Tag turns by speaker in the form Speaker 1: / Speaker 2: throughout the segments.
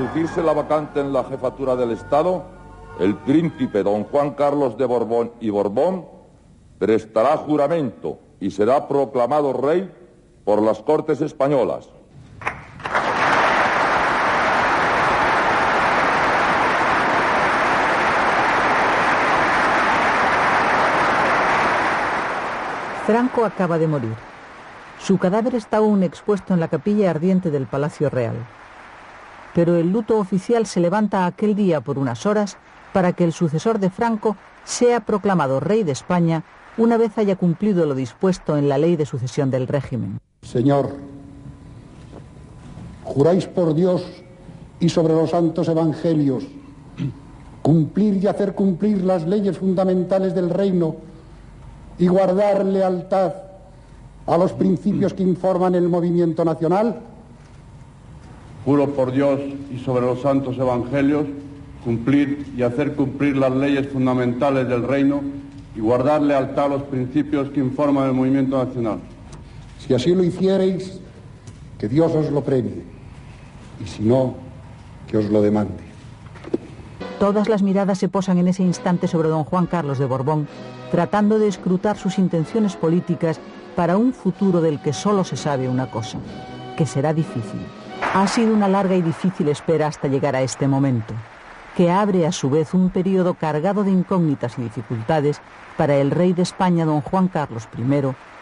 Speaker 1: producirse la vacante en la jefatura del Estado, el príncipe don Juan Carlos de Borbón y Borbón prestará juramento y será proclamado rey por las Cortes Españolas.
Speaker 2: Franco acaba de morir. Su cadáver está aún expuesto en la capilla ardiente del Palacio Real. Pero el luto oficial se levanta aquel día por unas horas para que el sucesor de Franco sea proclamado rey de España una vez haya cumplido lo dispuesto en la ley de sucesión del régimen.
Speaker 3: Señor, juráis por Dios y sobre los santos evangelios cumplir y hacer cumplir las leyes fundamentales del reino y guardar lealtad a los principios que informan el movimiento nacional.
Speaker 4: Juro por Dios y sobre los santos evangelios cumplir y hacer cumplir las leyes fundamentales del reino y guardar lealtad a los principios que informan el movimiento nacional.
Speaker 3: Si así lo hiciereis, que Dios os lo premie, y si no, que os lo demande.
Speaker 2: Todas las miradas se posan en ese instante sobre don Juan Carlos de Borbón, tratando de escrutar sus intenciones políticas para un futuro del que solo se sabe una cosa, que será difícil. Ha sido una larga y difícil espera hasta llegar a este momento, que abre a su vez un periodo cargado de incógnitas y dificultades para el rey de España, don Juan Carlos I,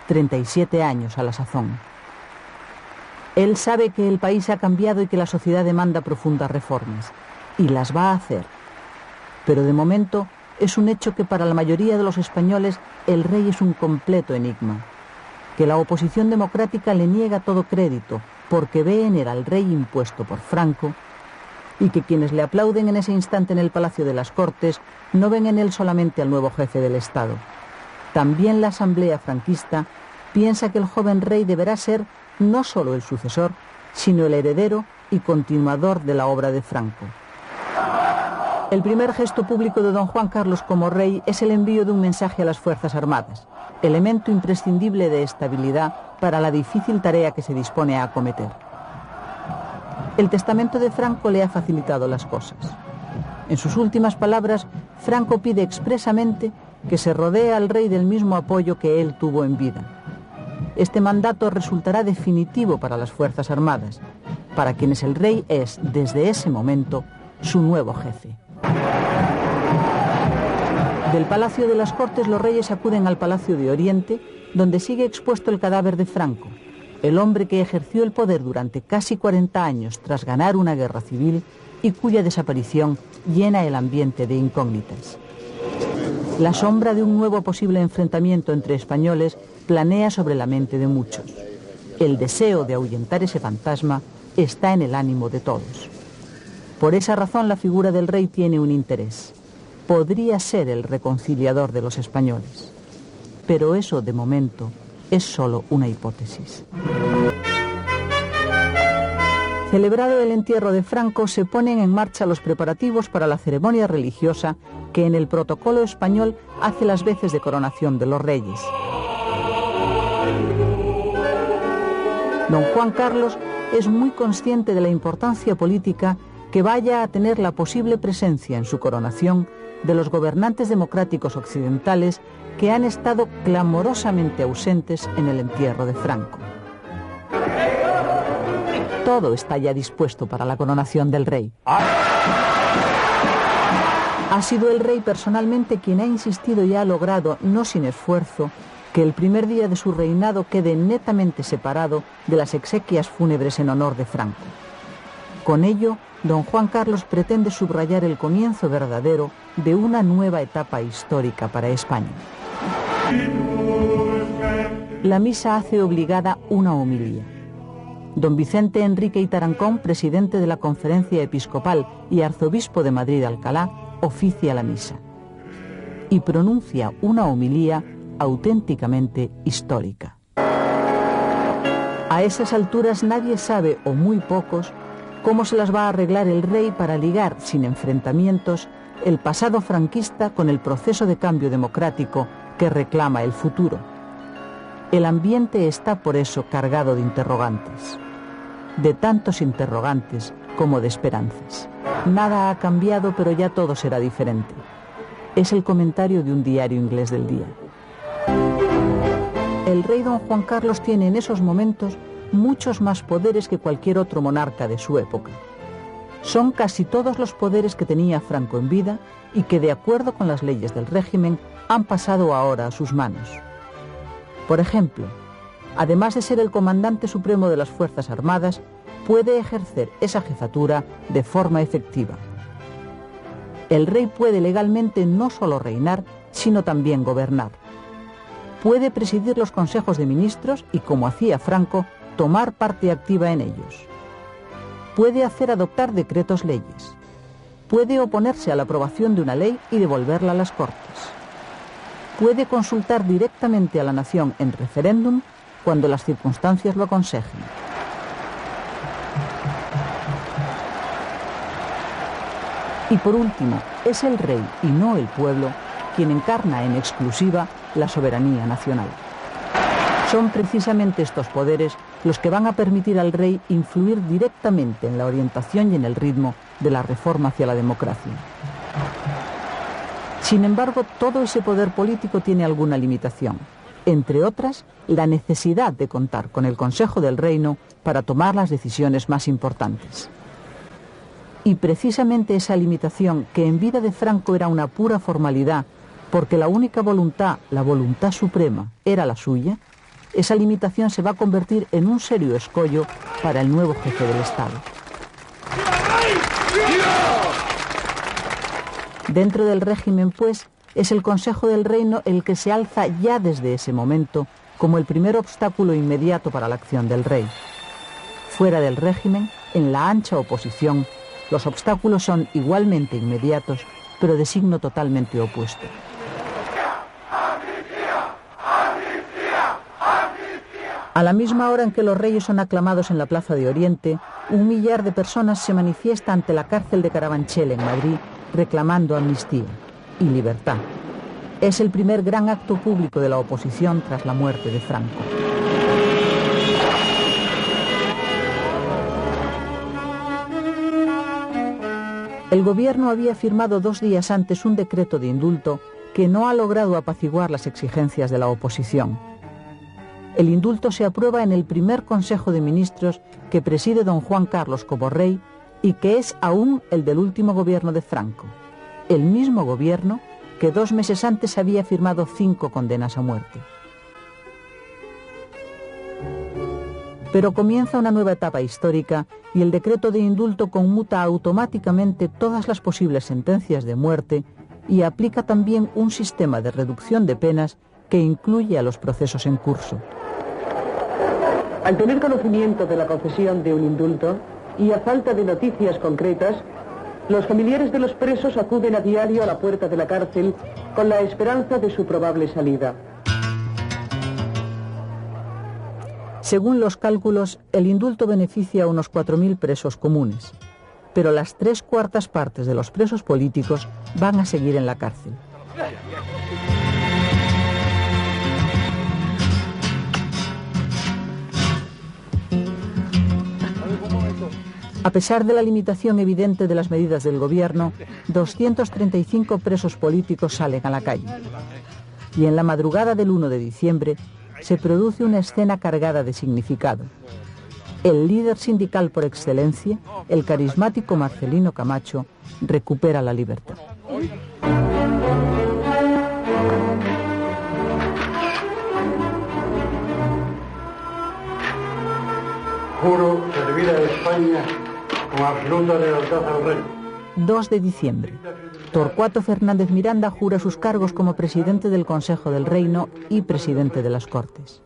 Speaker 2: 37 años a la sazón. Él sabe que el país ha cambiado y que la sociedad demanda profundas reformas, y las va a hacer. Pero de momento es un hecho que para la mayoría de los españoles el rey es un completo enigma, que la oposición democrática le niega todo crédito porque ve en él al rey impuesto por Franco, y que quienes le aplauden en ese instante en el Palacio de las Cortes no ven en él solamente al nuevo jefe del Estado. También la Asamblea franquista piensa que el joven rey deberá ser no solo el sucesor, sino el heredero y continuador de la obra de Franco. El primer gesto público de don Juan Carlos como rey es el envío de un mensaje a las Fuerzas Armadas, elemento imprescindible de estabilidad para la difícil tarea que se dispone a acometer. El testamento de Franco le ha facilitado las cosas. En sus últimas palabras, Franco pide expresamente que se rodee al rey del mismo apoyo que él tuvo en vida. Este mandato resultará definitivo para las Fuerzas Armadas, para quienes el rey es, desde ese momento, su nuevo jefe. Del Palacio de las Cortes los reyes acuden al Palacio de Oriente, donde sigue expuesto el cadáver de Franco, el hombre que ejerció el poder durante casi 40 años tras ganar una guerra civil y cuya desaparición llena el ambiente de incógnitas. La sombra de un nuevo posible enfrentamiento entre españoles planea sobre la mente de muchos. El deseo de ahuyentar ese fantasma está en el ánimo de todos. Por esa razón la figura del rey tiene un interés. Podría ser el reconciliador de los españoles. Pero eso, de momento, es solo una hipótesis. Celebrado el entierro de Franco, se ponen en marcha los preparativos para la ceremonia religiosa que en el protocolo español hace las veces de coronación de los reyes. Don Juan Carlos es muy consciente de la importancia política que vaya a tener la posible presencia en su coronación de los gobernantes democráticos occidentales que han estado clamorosamente ausentes en el entierro de Franco. Todo está ya dispuesto para la coronación del rey. Ha sido el rey personalmente quien ha insistido y ha logrado, no sin esfuerzo, que el primer día de su reinado quede netamente separado de las exequias fúnebres en honor de Franco. Con ello, don Juan Carlos pretende subrayar el comienzo verdadero de una nueva etapa histórica para España. La misa hace obligada una homilía. Don Vicente Enrique y Tarancón, presidente de la Conferencia Episcopal y arzobispo de Madrid-Alcalá, oficia la misa y pronuncia una homilía auténticamente histórica. A esas alturas nadie sabe, o muy pocos, cómo se las va a arreglar el rey para ligar, sin enfrentamientos, el pasado franquista con el proceso de cambio democrático que reclama el futuro. El ambiente está por eso cargado de interrogantes. De tantos interrogantes como de esperanzas. Nada ha cambiado, pero ya todo será diferente. Es el comentario de un diario inglés del día. El rey don Juan Carlos tiene en esos momentos muchos más poderes que cualquier otro monarca de su época. Son casi todos los poderes que tenía Franco en vida y que, de acuerdo con las leyes del régimen, han pasado ahora a sus manos. Por ejemplo, además de ser el comandante supremo de las Fuerzas Armadas, puede ejercer esa jefatura de forma efectiva. El rey puede legalmente no solo reinar, sino también gobernar. Puede presidir los consejos de ministros y, como hacía Franco, tomar parte activa en ellos. Puede hacer adoptar decretos leyes. Puede oponerse a la aprobación de una ley y devolverla a las Cortes. Puede consultar directamente a la nación en referéndum cuando las circunstancias lo aconsejen. Y por último, es el rey y no el pueblo quien encarna en exclusiva la soberanía nacional. Son precisamente estos poderes los que van a permitir al rey influir directamente en la orientación y en el ritmo de la reforma hacia la democracia. Sin embargo, todo ese poder político tiene alguna limitación, entre otras, la necesidad de contar con el Consejo del Reino para tomar las decisiones más importantes. Y precisamente esa limitación, que en vida de Franco era una pura formalidad, porque la única voluntad, la voluntad suprema, era la suya, esa limitación se va a convertir en un serio escollo para el nuevo jefe del Estado. Dentro del régimen, pues, es el Consejo del Reino el que se alza ya desde ese momento como el primer obstáculo inmediato para la acción del rey. Fuera del régimen, en la ancha oposición, los obstáculos son igualmente inmediatos, pero de signo totalmente opuesto. A la misma hora en que los reyes son aclamados en la Plaza de Oriente, 1 millar de personas se manifiesta ante la cárcel de Carabanchel en Madrid reclamando amnistía y libertad. Es el primer gran acto público de la oposición tras la muerte de Franco. El gobierno había firmado 2 días antes un decreto de indulto que no ha logrado apaciguar las exigencias de la oposición. El indulto se aprueba en el primer Consejo de Ministros que preside don Juan Carlos como rey y que es aún el del último gobierno de Franco, el mismo gobierno que 2 meses antes había firmado 5 condenas a muerte. Pero comienza una nueva etapa histórica y el decreto de indulto conmuta automáticamente todas las posibles sentencias de muerte y aplica también un sistema de reducción de penas que incluye a los procesos en curso.
Speaker 5: Al tener conocimiento de la concesión de un indulto y a falta de noticias concretas, los familiares de los presos acuden a diario a la puerta de la cárcel con la esperanza de su probable salida.
Speaker 2: Según los cálculos, el indulto beneficia a unos 4.000 presos comunes, pero las 3/4 partes de los presos políticos van a seguir en la cárcel. A pesar de la limitación evidente de las medidas del gobierno, 235 presos políticos salen a la calle. Y en la madrugada del 1 de diciembre se produce una escena cargada de significado. El líder sindical por excelencia, el carismático Marcelino Camacho, recupera la libertad.
Speaker 3: Juro servir a España con absoluta lealtad al rey.
Speaker 2: 2 de diciembre. Torcuato Fernández Miranda jura sus cargos como presidente del Consejo del Reino y presidente de las Cortes.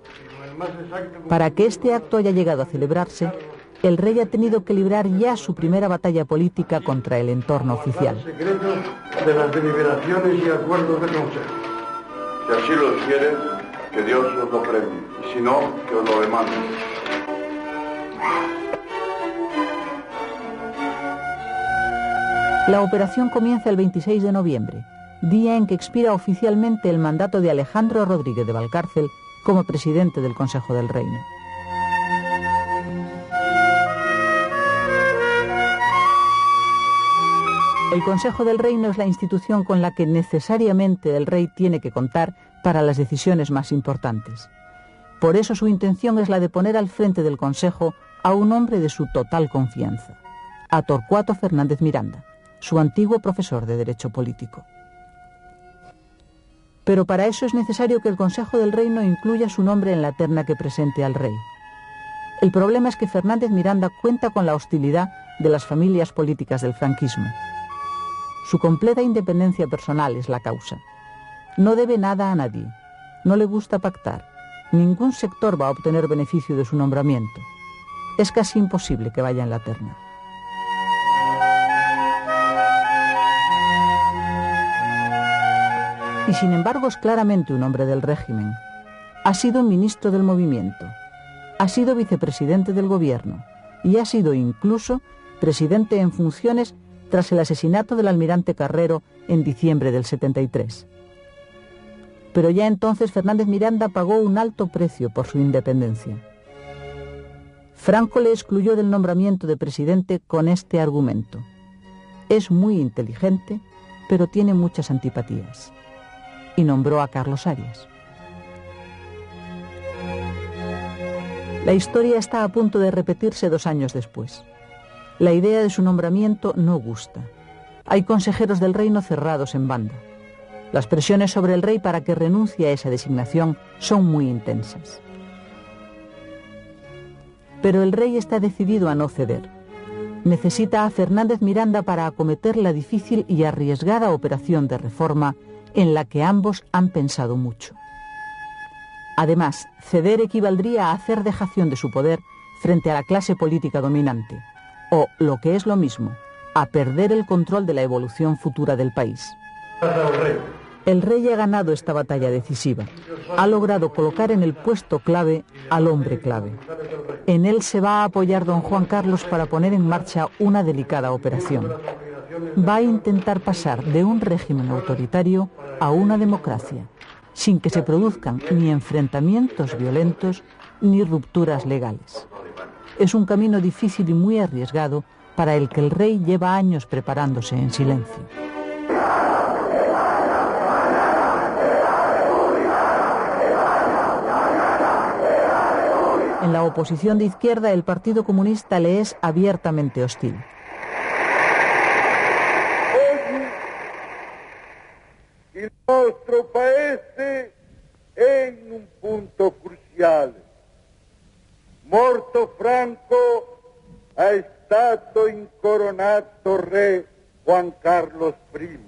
Speaker 2: Para que este acto haya llegado a celebrarse, el rey ha tenido que librar ya su primera batalla política contra el entorno oficial.
Speaker 3: Secretos de las deliberaciones y acuerdos del Consejo.
Speaker 4: Si así lo quieren, que Dios os lo premie, y si no, que os lo demande.
Speaker 2: La operación comienza el 26 de noviembre, día en que expira oficialmente el mandato de Alejandro Rodríguez de Valcárcel como presidente del Consejo del Reino. El Consejo del Reino es la institución con la que necesariamente el rey tiene que contar para las decisiones más importantes. Por eso su intención es la de poner al frente del Consejo a un hombre de su total confianza, a Torcuato Fernández Miranda, su antiguo profesor de Derecho Político. Pero para eso es necesario que el Consejo del Reino incluya su nombre en la terna que presente al rey. El problema es que Fernández Miranda cuenta con la hostilidad de las familias políticas del franquismo. Su completa independencia personal es la causa. No debe nada a nadie, no le gusta pactar, ningún sector va a obtener beneficio de su nombramiento. Es casi imposible que vaya en la terna. Y sin embargo es claramente un hombre del régimen. Ha sido ministro del movimiento, ha sido vicepresidente del gobierno y ha sido incluso presidente en funciones tras el asesinato del almirante Carrero en diciembre del 73. Pero ya entonces Fernández Miranda pagó un alto precio por su independencia. Franco le excluyó del nombramiento de presidente con este argumento: es muy inteligente, pero tiene muchas antipatías. Y nombró a Carlos Arias. La historia está a punto de repetirse 2 años después. La idea de su nombramiento no gusta. Hay consejeros del reino cerrados en banda. Las presiones sobre el rey para que renuncie a esa designación son muy intensas. Pero el rey está decidido a no ceder. Necesita a Fernández Miranda para acometer la difícil y arriesgada operación de reforma en la que ambos han pensado mucho. Además, ceder equivaldría a hacer dejación de su poder frente a la clase política dominante, o, lo que es lo mismo, a perder el control de la evolución futura del país. El rey ha ganado esta batalla decisiva. Ha logrado colocar en el puesto clave al hombre clave. En él se va a apoyar don Juan Carlos para poner en marcha una delicada operación. Va a intentar pasar de un régimen autoritario a una democracia, sin que se produzcan ni enfrentamientos violentos ni rupturas legales. Es un camino difícil y muy arriesgado para el que el rey lleva años preparándose en silencio. En la oposición de izquierda, el Partido Comunista le es abiertamente hostil.
Speaker 6: Il nostro paese è in un punto cruciale. Morto Franco, è stato incoronato re Juan Carlos I.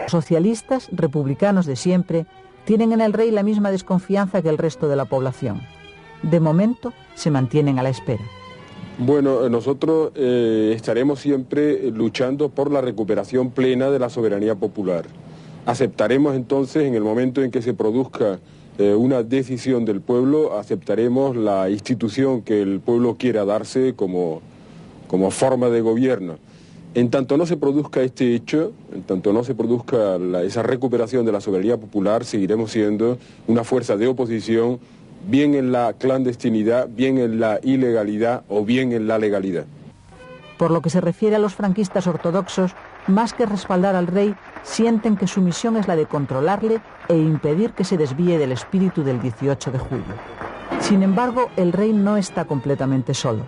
Speaker 2: Los socialistas, republicanos de siempre, tienen en el rey la misma desconfianza que el resto de la población. De momento, se mantienen a la espera.
Speaker 7: Bueno, nosotros estaremos siempre luchando por la recuperación plena de la soberanía popular. Aceptaremos entonces, en el momento en que se produzca una decisión del pueblo, aceptaremos la institución que el pueblo quiera darse como forma de gobierno. En tanto no se produzca este hecho, en tanto no se produzca esa recuperación de la soberanía popular, seguiremos siendo una fuerza de oposición, bien en la clandestinidad, bien en la ilegalidad o bien en la legalidad.
Speaker 2: Por lo que se refiere a los franquistas ortodoxos, más que respaldar al rey, sienten que su misión es la de controlarle e impedir que se desvíe del espíritu del 18 de julio. Sin embargo, el rey no está completamente solo.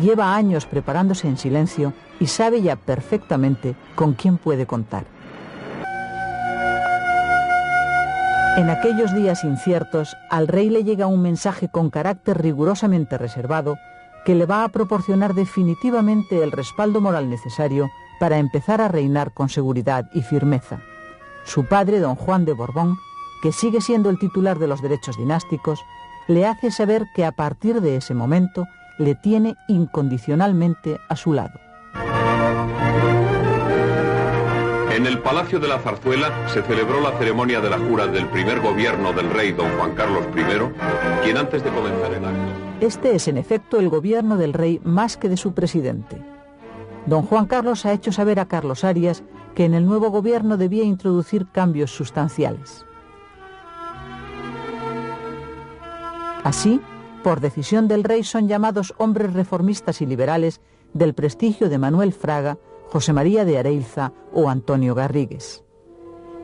Speaker 2: Lleva años preparándose en silencio y sabe ya perfectamente con quién puede contar. En aquellos días inciertos, al rey le llega un mensaje con carácter rigurosamente reservado que le va a proporcionar definitivamente el respaldo moral necesario para empezar a reinar con seguridad y firmeza. Su padre, don Juan de Borbón, que sigue siendo el titular de los derechos dinásticos, le hace saber que a partir de ese momento le tiene incondicionalmente a su lado.
Speaker 8: En el Palacio de la Zarzuela se celebró la ceremonia de la jura del primer gobierno del rey don Juan Carlos I, quien antes de comenzar el acto...
Speaker 2: Este es en efecto el gobierno del rey más que de su presidente. Don Juan Carlos ha hecho saber a Carlos Arias que en el nuevo gobierno debía introducir cambios sustanciales. Así, por decisión del rey, son llamados hombres reformistas y liberales del prestigio de Manuel Fraga, José María de Areilza o Antonio Garrigues.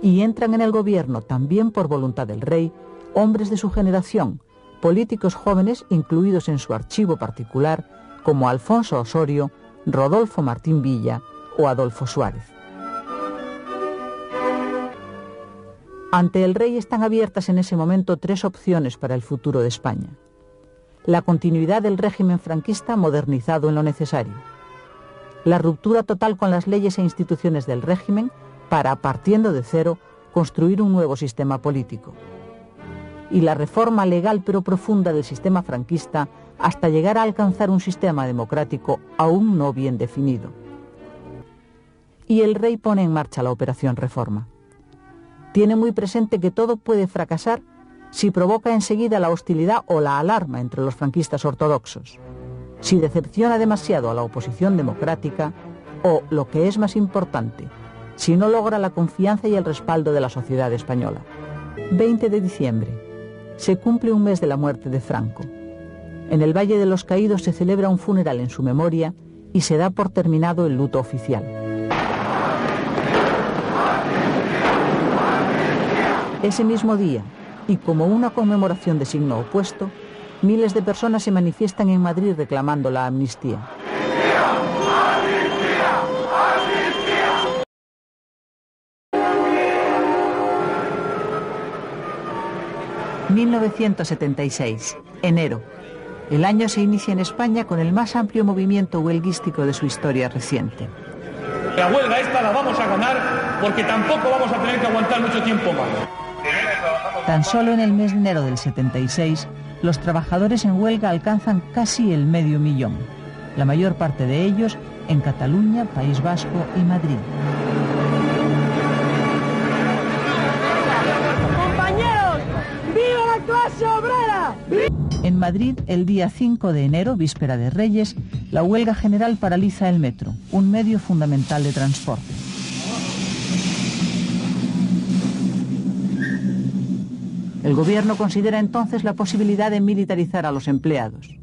Speaker 2: Y entran en el gobierno, también por voluntad del rey, hombres de su generación, políticos jóvenes incluidos en su archivo particular, como Alfonso Osorio, Rodolfo Martín Villa o Adolfo Suárez. Ante el rey están abiertas en ese momento tres opciones para el futuro de España. La continuidad del régimen franquista modernizado en lo necesario. La ruptura total con las leyes e instituciones del régimen para, partiendo de cero, construir un nuevo sistema político. Y la reforma legal pero profunda del sistema franquista hasta llegar a alcanzar un sistema democrático aún no bien definido. Y el rey pone en marcha la operación Reforma. Tiene muy presente que todo puede fracasar si provoca enseguida la hostilidad o la alarma entre los franquistas ortodoxos, si decepciona demasiado a la oposición democrática o, lo que es más importante, si no logra la confianza y el respaldo de la sociedad española. 20 de diciembre. Se cumple un mes de la muerte de Franco. En el Valle de los Caídos se celebra un funeral en su memoria y se da por terminado el luto oficial. Ese mismo día, y como una conmemoración de signo opuesto, miles de personas se manifiestan en Madrid reclamando la amnistía. ...1976, enero. El año se inicia en España con el más amplio movimiento huelguístico de su historia reciente.
Speaker 9: La huelga esta la vamos a ganar porque tampoco vamos a tener que aguantar mucho tiempo más.
Speaker 2: Tan solo en el mes de enero del 76, los trabajadores en huelga alcanzan casi el 500.000, la mayor parte de ellos en Cataluña, País Vasco y Madrid.
Speaker 10: ¡Compañeros! ¡Viva la clase obrera!
Speaker 2: En Madrid, el día 5 de enero, víspera de Reyes, la huelga general paraliza el metro, un medio fundamental de transporte. El gobierno considera entonces la posibilidad de militarizar a los empleados.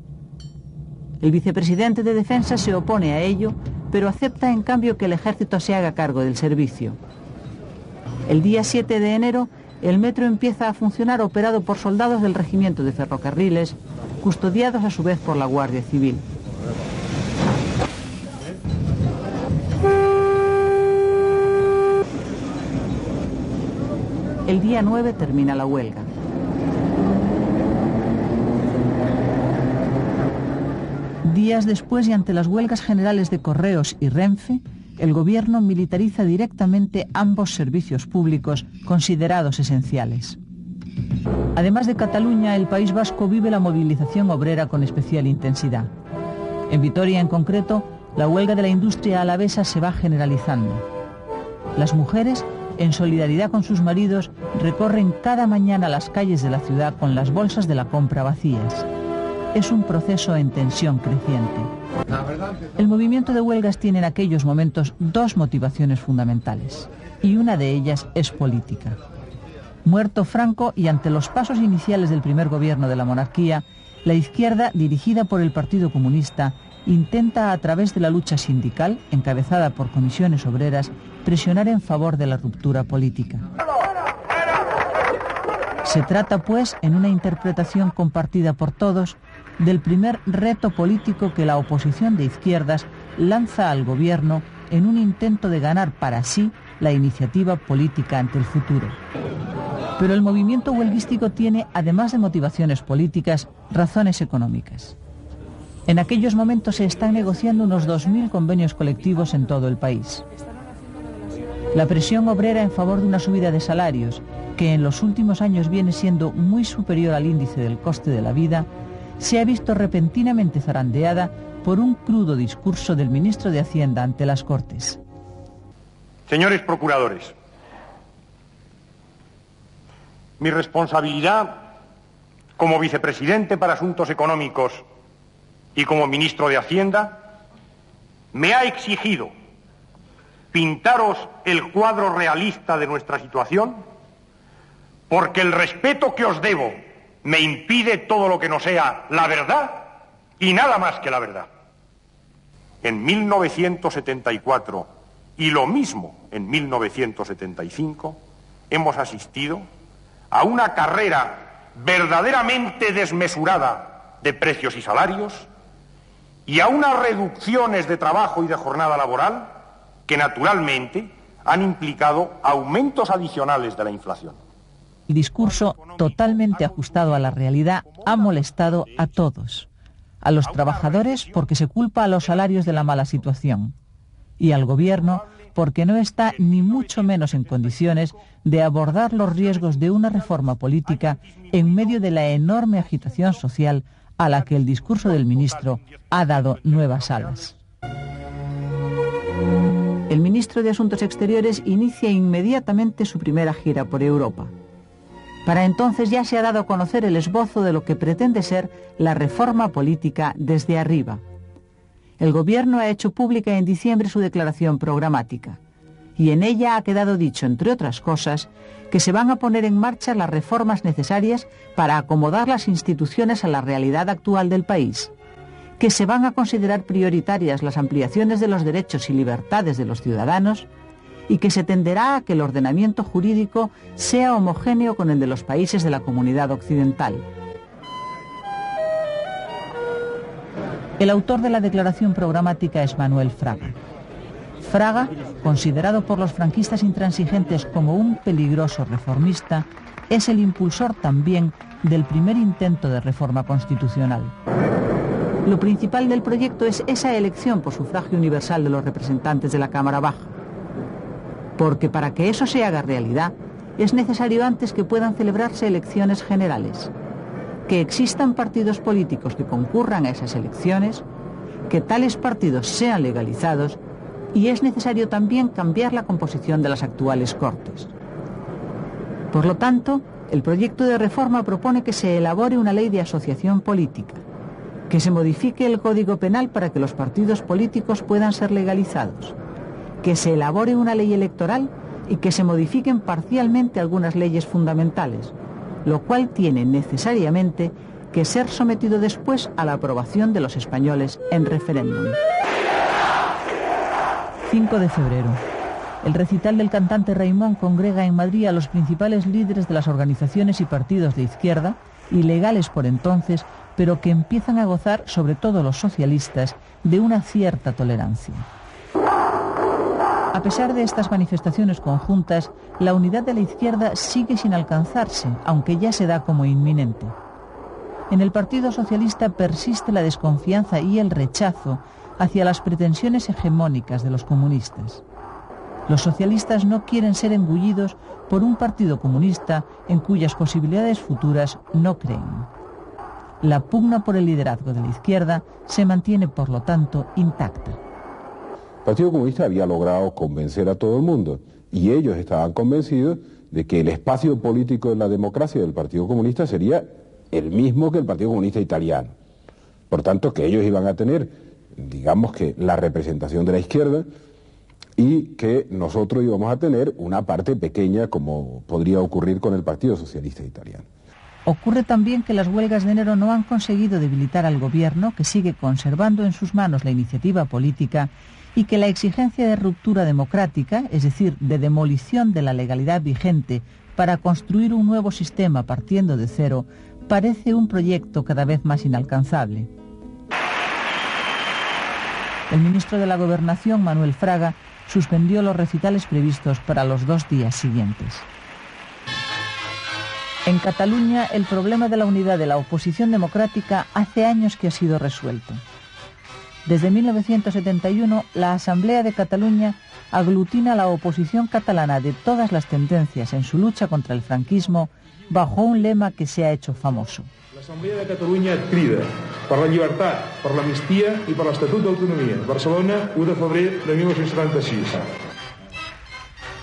Speaker 2: El vicepresidente de Defensa se opone a ello, pero acepta en cambio que el ejército se haga cargo del servicio. El día 7 de enero, el metro empieza a funcionar operado por soldados del Regimiento de Ferrocarriles, custodiados a su vez por la Guardia Civil. El día 9 termina la huelga. Días después y ante las huelgas generales de Correos y Renfe, el gobierno militariza directamente ambos servicios públicos considerados esenciales. Además de Cataluña, el País Vasco vive la movilización obrera con especial intensidad. En Vitoria, en concreto, la huelga de la industria alavesa se va generalizando. Las mujeres, en solidaridad con sus maridos, recorren cada mañana las calles de la ciudad con las bolsas de la compra vacías. Es un proceso en tensión creciente. El movimiento de huelgas tiene en aquellos momentos dos motivaciones fundamentales, y una de ellas es política. Muerto Franco y ante los pasos iniciales del primer gobierno de la monarquía, la izquierda, dirigida por el Partido Comunista, intenta a través de la lucha sindical, encabezada por comisiones obreras, presionar en favor de la ruptura política. Se trata, pues, en una interpretación compartida por todos, del primer reto político que la oposición de izquierdas lanza al gobierno en un intento de ganar para sí la iniciativa política ante el futuro. Pero el movimiento huelguístico tiene, además de motivaciones políticas, razones económicas. En aquellos momentos se están negociando unos 2.000 convenios colectivos en todo el país. La presión obrera en favor de una subida de salarios, que en los últimos años viene siendo muy superior al índice del coste de la vida, se ha visto repentinamente zarandeada por un crudo discurso del ministro de Hacienda ante las Cortes.
Speaker 9: Señores procuradores, mi responsabilidad como vicepresidente para Asuntos Económicos y como ministro de Hacienda me ha exigido pintaros el cuadro realista de nuestra situación, porque el respeto que os debo
Speaker 11: me impide todo lo que no sea la verdad y nada más que la verdad. En 1974 y lo mismo en 1975 hemos asistido a una carrera verdaderamente desmesurada de precios y salarios y a unas reducciones de trabajo y de jornada laboral que naturalmente han implicado aumentos adicionales de la inflación.
Speaker 2: El discurso totalmente ajustado a la realidad ha molestado a todos. A los trabajadores porque se culpa a los salarios de la mala situación y al gobierno porque no está ni mucho menos en condiciones de abordar los riesgos de una reforma política en medio de la enorme agitación social a la que el discurso del ministro ha dado nuevas alas. El ministro de Asuntos Exteriores inicia inmediatamente su primera gira por Europa. Para entonces ya se ha dado a conocer el esbozo de lo que pretende ser la reforma política desde arriba. El gobierno ha hecho pública en diciembre su declaración programática y en ella ha quedado dicho, entre otras cosas, que se van a poner en marcha las reformas necesarias para acomodar las instituciones a la realidad actual del país, que se van a considerar prioritarias las ampliaciones de los derechos y libertades de los ciudadanos y que se tenderá a que el ordenamiento jurídico sea homogéneo con el de los países de la Comunidad Occidental. El autor de la declaración programática es Manuel Fraga. Fraga, considerado por los franquistas intransigentes como un peligroso reformista, es el impulsor también del primer intento de reforma constitucional. Lo principal del proyecto es esa elección por sufragio universal de los representantes de la Cámara Baja. Porque para que eso se haga realidad, es necesario antes que puedan celebrarse elecciones generales, que existan partidos políticos que concurran a esas elecciones, que tales partidos sean legalizados y es necesario también cambiar la composición de las actuales Cortes. Por lo tanto, el proyecto de reforma propone que se elabore una ley de asociación política, que se modifique el Código Penal para que los partidos políticos puedan ser legalizados, que se elabore una ley electoral y que se modifiquen parcialmente algunas leyes fundamentales, lo cual tiene necesariamente que ser sometido después a la aprobación de los españoles en referéndum. 5 de febrero. El recital del cantante Raimón congrega en Madrid a los principales líderes de las organizaciones y partidos de izquierda, ilegales por entonces, pero que empiezan a gozar, sobre todo los socialistas, de una cierta tolerancia. A pesar de estas manifestaciones conjuntas, la unidad de la izquierda sigue sin alcanzarse, aunque ya se da como inminente. En el Partido Socialista persiste la desconfianza y el rechazo hacia las pretensiones hegemónicas de los comunistas. Los socialistas no quieren ser engullidos por un partido comunista en cuyas posibilidades futuras no creen. La pugna por el liderazgo de la izquierda se mantiene, por lo tanto, intacta.
Speaker 7: El Partido Comunista había logrado convencer a todo el mundo y ellos estaban convencidos de que el espacio político de la democracia del Partido Comunista sería el mismo que el Partido Comunista italiano. Por tanto, que ellos iban a tener, digamos que, la representación de la izquierda y que nosotros íbamos a tener una parte pequeña, como podría ocurrir con el Partido Socialista Italiano.
Speaker 2: Ocurre también que las huelgas de enero no han conseguido debilitar al gobierno, que sigue conservando en sus manos la iniciativa política, y que la exigencia de ruptura democrática, es decir, de demolición de la legalidad vigente para construir un nuevo sistema partiendo de cero, parece un proyecto cada vez más inalcanzable. El ministro de la Gobernación, Manuel Fraga, suspendió los recitales previstos para los 2 días siguientes. En Cataluña, el problema de la unidad de la oposición democrática hace años que ha sido resuelto. Desde 1971, la Asamblea de Cataluña aglutina a la oposición catalana de todas las tendencias en su lucha contra el franquismo bajo un lema que se ha hecho famoso.
Speaker 12: L'Assemblea de Catalunya et crida per la llibertat, per l'amnistia i per l'Estatut d'Autonomia. Barcelona, 1 de febrer de 1976.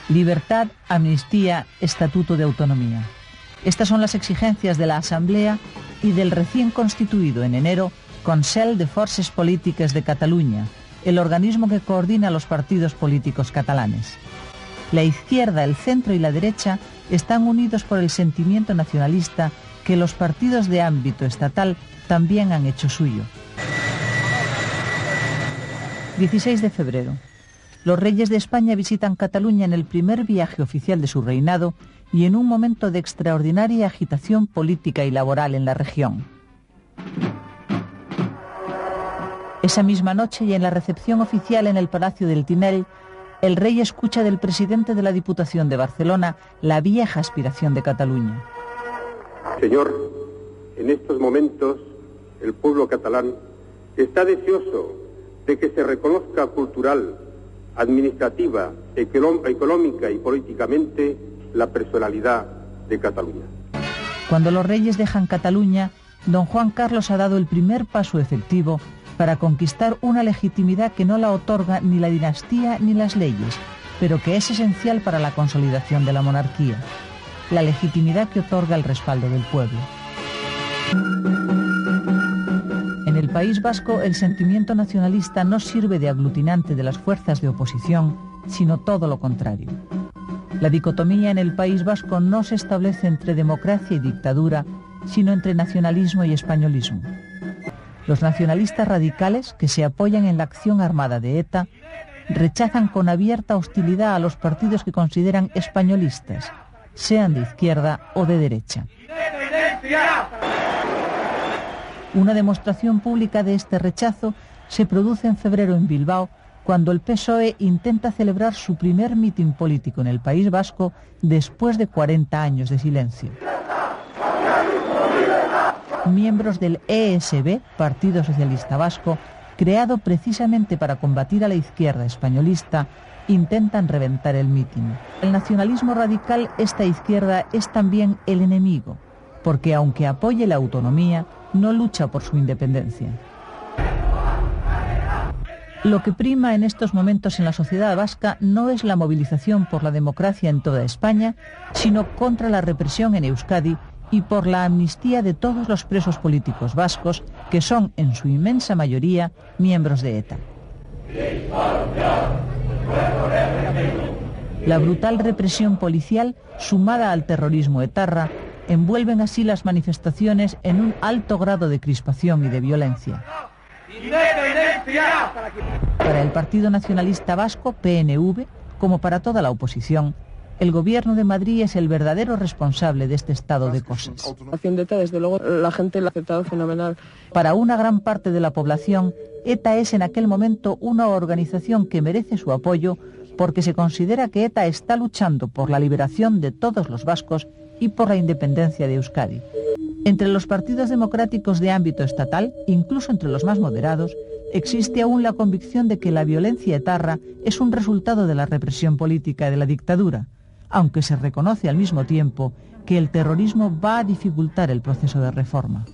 Speaker 2: Libertad, amnistía, Estatuto de Autonomía. Estas son las exigencias de la Asamblea y del recién constituido en enero Consell de Forces Polítiques de Cataluña, el organismo que coordina los partidos políticos catalanes. La izquierda, el centro y la derecha están unidos por el sentimiento nacionalista que los partidos de ámbito estatal también han hecho suyo. 16 de febrero. Los reyes de España visitan Cataluña en el primer viaje oficial de su reinado y en un momento de extraordinaria agitación política y laboral en la región. Esa misma noche y en la recepción oficial en el Palacio del Tinel, el rey escucha del presidente de la Diputación de Barcelona la vieja aspiración de Cataluña.
Speaker 13: Señor, en estos momentos el pueblo catalán está deseoso de que se reconozca cultural, administrativa, económica y políticamente la personalidad de Cataluña.
Speaker 2: Cuando los reyes dejan Cataluña, don Juan Carlos ha dado el primer paso efectivo para conquistar una legitimidad que no la otorga ni la dinastía ni las leyes, pero que es esencial para la consolidación de la monarquía, la legitimidad que otorga el respaldo del pueblo. En el País Vasco, el sentimiento nacionalista no sirve de aglutinante de las fuerzas de oposición, sino todo lo contrario. La dicotomía en el País Vasco no se establece entre democracia y dictadura, sino entre nacionalismo y españolismo. Los nacionalistas radicales, que se apoyan en la acción armada de ETA, rechazan con abierta hostilidad a los partidos que consideran españolistas, sean de izquierda o de derecha. Una demostración pública de este rechazo se produce en febrero en Bilbao, cuando el PSOE intenta celebrar su primer mitin político en el País Vasco después de 40 años de silencio. Miembros del ESB, Partido Socialista Vasco, creado precisamente para combatir a la izquierda españolista, intentan reventar el mitin. El nacionalismo radical, esta izquierda, es también el enemigo, porque aunque apoye la autonomía, no lucha por su independencia. Lo que prima en estos momentos en la sociedad vasca no es la movilización por la democracia en toda España, sino contra la represión en Euskadi y por la amnistía de todos los presos políticos vascos, que son en su inmensa mayoría miembros de ETA. La brutal represión policial, sumada al terrorismo etarra, envuelven así las manifestaciones en un alto grado de crispación y de violencia. Para el Partido Nacionalista Vasco, PNV, como para toda la oposición, el Gobierno de Madrid es el verdadero responsable de este estado de cosas.
Speaker 14: Desde luego, la gente lo ha aceptado fenomenal.
Speaker 2: Para una gran parte de la población, ETA es en aquel momento una organización que merece su apoyo porque se considera que ETA está luchando por la liberación de todos los vascos y por la independencia de Euskadi. Entre los partidos democráticos de ámbito estatal, incluso entre los más moderados, existe aún la convicción de que la violencia etarra es un resultado de la represión política de la dictadura, aunque se reconoce al mismo tiempo que el terrorismo va a dificultar el proceso de reforma.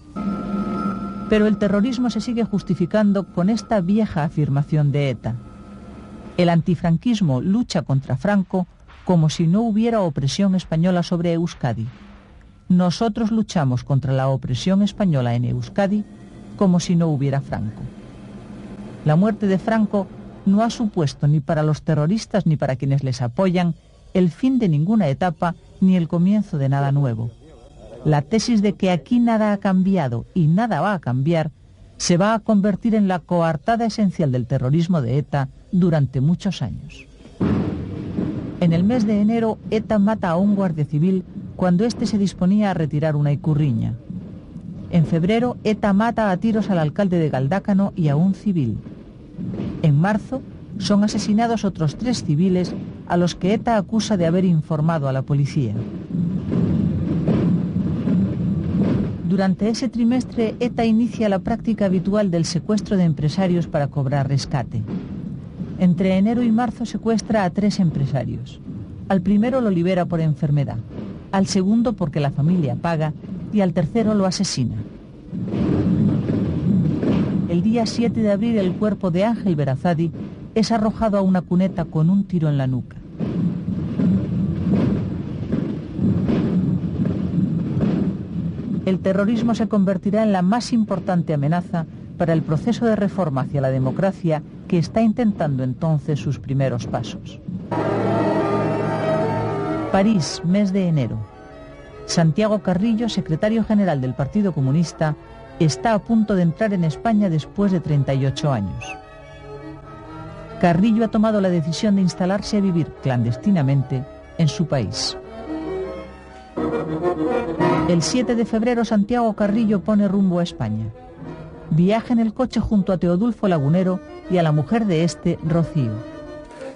Speaker 2: Pero el terrorismo se sigue justificando con esta vieja afirmación de ETA. El antifranquismo lucha contra Franco como si no hubiera opresión española sobre Euskadi. Nosotros luchamos contra la opresión española en Euskadi como si no hubiera Franco. La muerte de Franco no ha supuesto ni para los terroristas ni para quienes les apoyan el fin de ninguna etapa ni el comienzo de nada nuevo. La tesis de que aquí nada ha cambiado y nada va a cambiar se va a convertir en la coartada esencial del terrorismo de ETA durante muchos años. En el mes de enero, ETA mata a un guardia civil cuando éste se disponía a retirar una ikurriña. En febrero, ETA mata a tiros al alcalde de Galdácano y a un civil. En marzo, son asesinados otros 3 civiles a los que ETA acusa de haber informado a la policía. Durante ese trimestre, ETA inicia la práctica habitual del secuestro de empresarios para cobrar rescate. Entre enero y marzo secuestra a 3 empresarios. Al primero lo libera por enfermedad, al segundo porque la familia paga y al tercero lo asesina. El día 7 de abril el cuerpo de Ángel Berazadi es arrojado a una cuneta con un tiro en la nuca. El terrorismo se convertirá en la más importante amenaza para el proceso de reforma hacia la democracia que está intentando entonces sus primeros pasos. París, mes de enero. Santiago Carrillo, secretario general del Partido Comunista, está a punto de entrar en España después de 38 años. Carrillo ha tomado la decisión de instalarse a vivir clandestinamente en su país. El 7 de febrero Santiago Carrillo pone rumbo a España. Viaja en el coche junto a Teodulfo Lagunero y a la mujer de este, Rocío.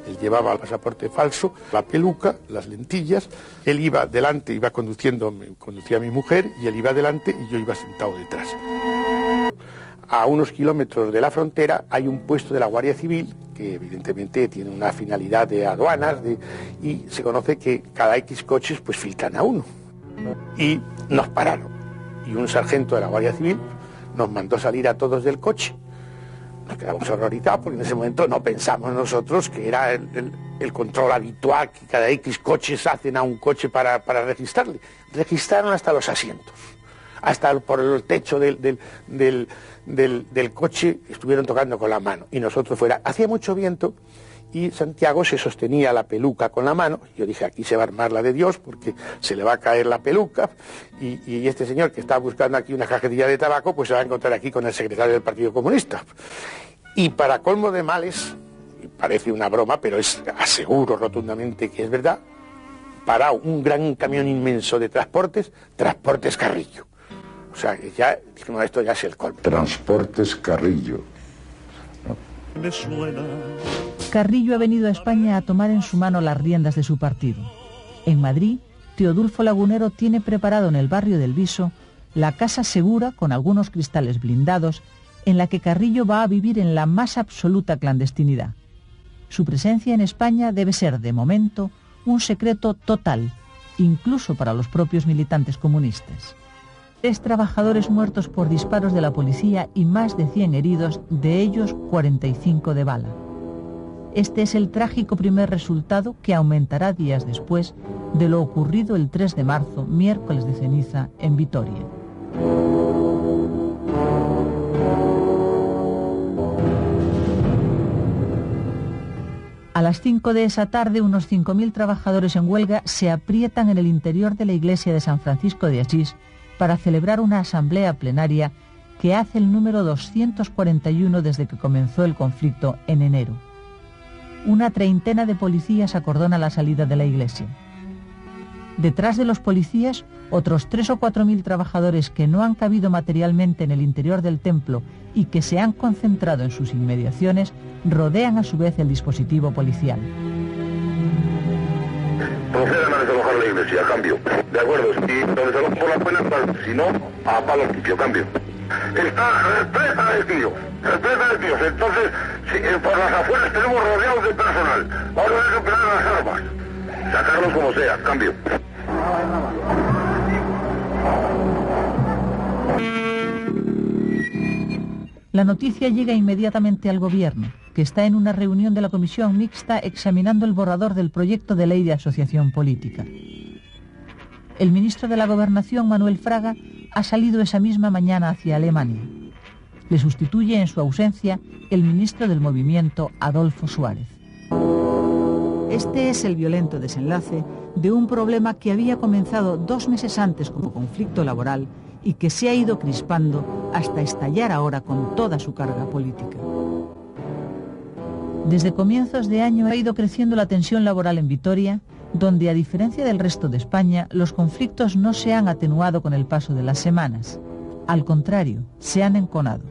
Speaker 15: Él llevaba el pasaporte falso, la peluca, las lentillas. Él iba delante, conducía a mi mujer, y él iba delante y yo iba sentado detrás. A unos kilómetros de la frontera hay un puesto de la Guardia Civil que evidentemente tiene una finalidad de aduanas y se conoce que cada X coches pues filtran a uno. Y nos pararon. Y un sargento de la Guardia Civil nos mandó salir a todos del coche. Nos quedamos horrorizados porque en ese momento no pensamos nosotros que era el control habitual que cada X coches hacen a un coche para registrarle. Registraron hasta los asientos, hasta por el techo del coche estuvieron tocando con la mano y nosotros fuera. Hacía mucho viento y Santiago se sostenía la peluca con la mano. Yo dije, aquí se va a armar la de Dios porque se le va a caer la peluca y este señor que está buscando aquí una cajetilla de tabaco pues se va a encontrar aquí con el secretario del Partido Comunista. Y para colmo de males, y parece una broma, pero aseguro rotundamente que es verdad, para un gran camión inmenso de Transportes Carrillo. O sea, ya dijimos, esto ya es el colmo.
Speaker 1: Transportes Carrillo.
Speaker 2: Carrillo ha venido a España a tomar en su mano las riendas de su partido. En Madrid, Teodulfo Lagunero tiene preparado en el barrio del Viso la casa segura con algunos cristales blindados en la que Carrillo va a vivir en la más absoluta clandestinidad. Su presencia en España debe ser, de momento, un secreto total, incluso para los propios militantes comunistas. 3 trabajadores muertos por disparos de la policía y más de 100 heridos, de ellos 45 de bala. Este es el trágico primer resultado que aumentará días después de lo ocurrido el 3 de marzo, miércoles de ceniza, en Vitoria. A las 5 de esa tarde, unos 5.000 trabajadores en huelga se aprietan en el interior de la iglesia de San Francisco de Asís para celebrar una asamblea plenaria que hace el número 241 desde que comenzó el conflicto en enero. Una treintena de policías acordona la salida de la iglesia. Detrás de los policías, otros 3.000 o 4.000 trabajadores que no han cabido materialmente en el interior del templo y que se han concentrado en sus inmediaciones, rodean a su vez el dispositivo policial.
Speaker 16: Procedan a desalojar la iglesia, cambio. De acuerdo, si lo desalojan por la buena, si no, a palo limpio, cambio. Está detenidos. Entonces, por las afueras tenemos rodeados de personal. Vamos a recuperar las armas. Sacarlos como sea, cambio.
Speaker 2: La noticia llega inmediatamente al gobierno, que está en una reunión de la comisión mixta examinando el borrador del proyecto de ley de asociación política. El ministro de la Gobernación, Manuel Fraga, ha salido esa misma mañana hacia Alemania. Le sustituye en su ausencia el ministro del movimiento, Adolfo Suárez. Este es el violento desenlace de un problema que había comenzado 2 meses antes como conflicto laboral y que se ha ido crispando hasta estallar ahora con toda su carga política. Desde comienzos de año ha ido creciendo la tensión laboral en Vitoria, donde, a diferencia del resto de España, los conflictos no se han atenuado con el paso de las semanas. Al contrario, se han enconado.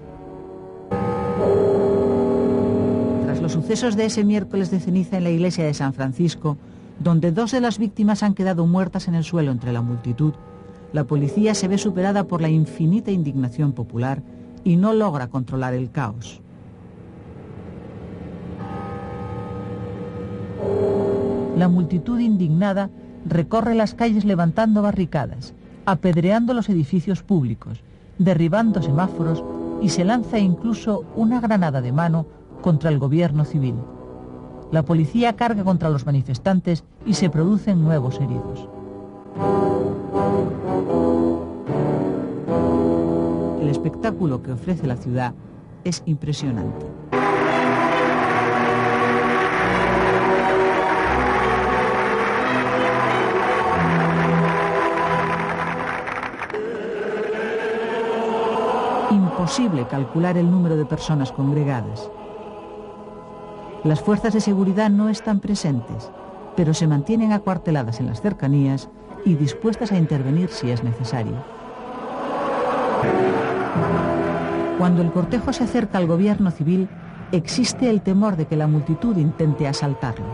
Speaker 2: Tras los sucesos de ese miércoles de ceniza en la iglesia de San Francisco, donde 2 de las víctimas han quedado muertas en el suelo entre la multitud, la policía se ve superada por la infinita indignación popular y no logra controlar el caos. La multitud indignada recorre las calles levantando barricadas, apedreando los edificios públicos, derribando semáforos y se lanza incluso una granada de mano contra el gobierno civil. La policía carga contra los manifestantes y se producen nuevos heridos. El espectáculo que ofrece la ciudad es impresionante. imposible calcular el número de personas congregadas. Las fuerzas de seguridad no están presentes, pero se mantienen acuarteladas en las cercanías y dispuestas a intervenir si es necesario. Cuando el cortejo se acerca al gobierno civil, existe el temor de que la multitud intente asaltarlo.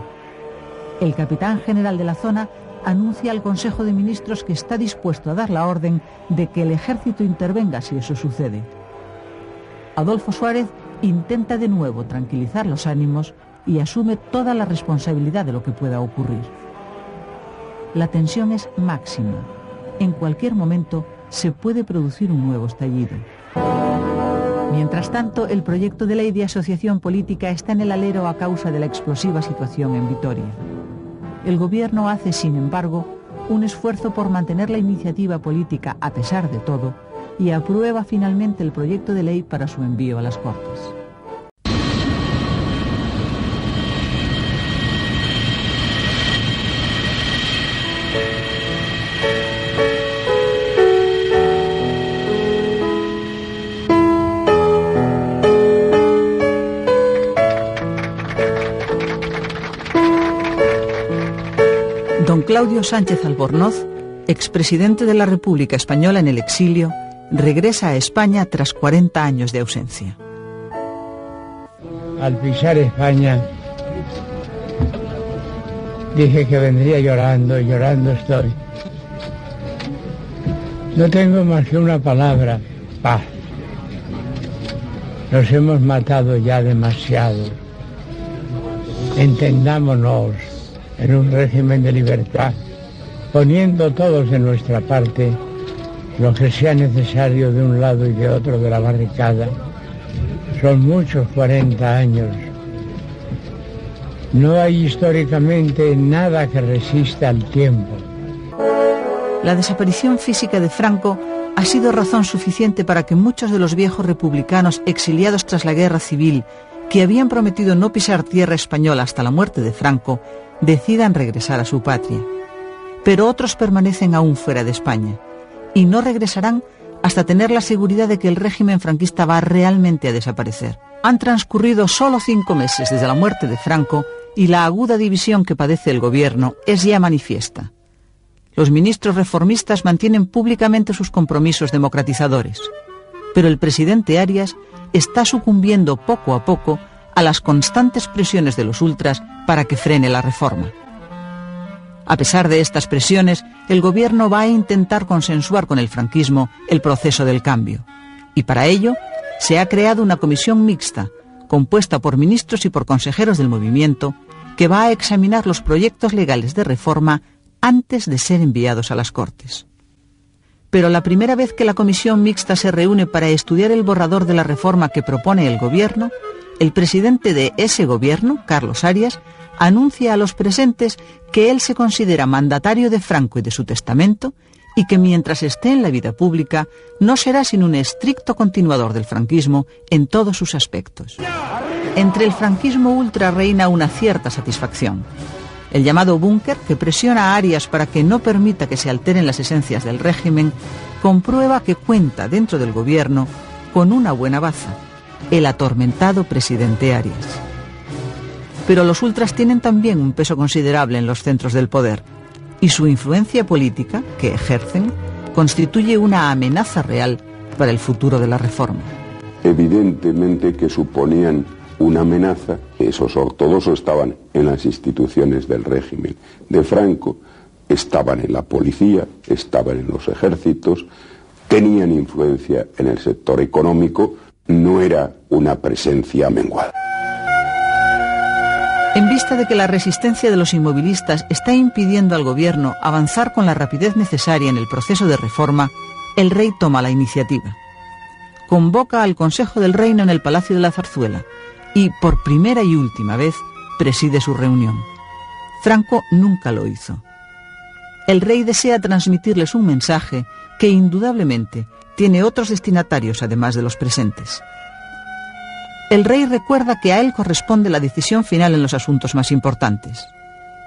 Speaker 2: El capitán general de la zona anuncia al Consejo de Ministros que está dispuesto a dar la orden de que el ejército intervenga si eso sucede. Adolfo Suárez intenta de nuevo tranquilizar los ánimos y asume toda la responsabilidad de lo que pueda ocurrir. La tensión es máxima. En cualquier momento se puede producir un nuevo estallido. Mientras tanto, el proyecto de ley de asociación política está en el alero a causa de la explosiva situación en Vitoria. El gobierno hace, sin embargo, un esfuerzo por mantener la iniciativa política a pesar de todo y aprueba finalmente el proyecto de ley para su envío a las Cortes. Don Claudio Sánchez Albornoz, expresidente de la República Española en el exilio, regresa a España tras 40 años de ausencia.
Speaker 17: Al pisar España, dije que vendría llorando, y llorando estoy. No tengo más que una palabra: paz. Nos hemos matado ya demasiado. Entendámonos en un régimen de libertad, poniendo todos de nuestra parte lo que sea necesario de un lado y de otro de la barricada. Son muchos 40 años. No hay históricamente nada que resista al tiempo.
Speaker 2: La desaparición física de Franco ha sido razón suficiente para que muchos de los viejos republicanos exiliados tras la guerra civil, que habían prometido no pisar tierra española hasta la muerte de Franco, decidan regresar a su patria. Pero otros permanecen aún fuera de España y no regresarán hasta tener la seguridad de que el régimen franquista va realmente a desaparecer. Han transcurrido solo 5 meses desde la muerte de Franco y la aguda división que padece el gobierno es ya manifiesta. Los ministros reformistas mantienen públicamente sus compromisos democratizadores, pero el presidente Arias está sucumbiendo poco a poco a las constantes presiones de los ultras para que frene la reforma. A pesar de estas presiones, el gobierno va a intentar consensuar con el franquismo el proceso del cambio. Y para ello, se ha creado una comisión mixta, compuesta por ministros y por consejeros del movimiento, que va a examinar los proyectos legales de reforma antes de ser enviados a las Cortes. Pero la primera vez que la comisión mixta se reúne para estudiar el borrador de la reforma que propone el gobierno, el presidente de ese gobierno, Carlos Arias, anuncia a los presentes que él se considera mandatario de Franco y de su testamento y que mientras esté en la vida pública no será sino un estricto continuador del franquismo en todos sus aspectos. Entre el franquismo ultra reina una cierta satisfacción. El llamado búnker, que presiona a Arias para que no permita que se alteren las esencias del régimen, comprueba que cuenta dentro del gobierno con una buena baza: el atormentado presidente Arias. Pero los ultras tienen también un peso considerable en los centros del poder, y su influencia política, que ejercen, constituye una amenaza real para el futuro de la reforma.
Speaker 18: Evidentemente que suponían una amenaza. Esos ortodoxos estaban en las instituciones del régimen de Franco, estaban en la policía, estaban en los ejércitos, tenían influencia en el sector económico, no era una presencia menguada.
Speaker 2: En vista de que la resistencia de los inmovilistas está impidiendo al gobierno avanzar con la rapidez necesaria en el proceso de reforma, el rey toma la iniciativa. Convoca al Consejo del Reino en el Palacio de la Zarzuela y, por primera y última vez, preside su reunión. Franco nunca lo hizo. El rey desea transmitirles un mensaje que indudablemente tiene otros destinatarios además de los presentes. El rey recuerda que a él corresponde la decisión final en los asuntos más importantes,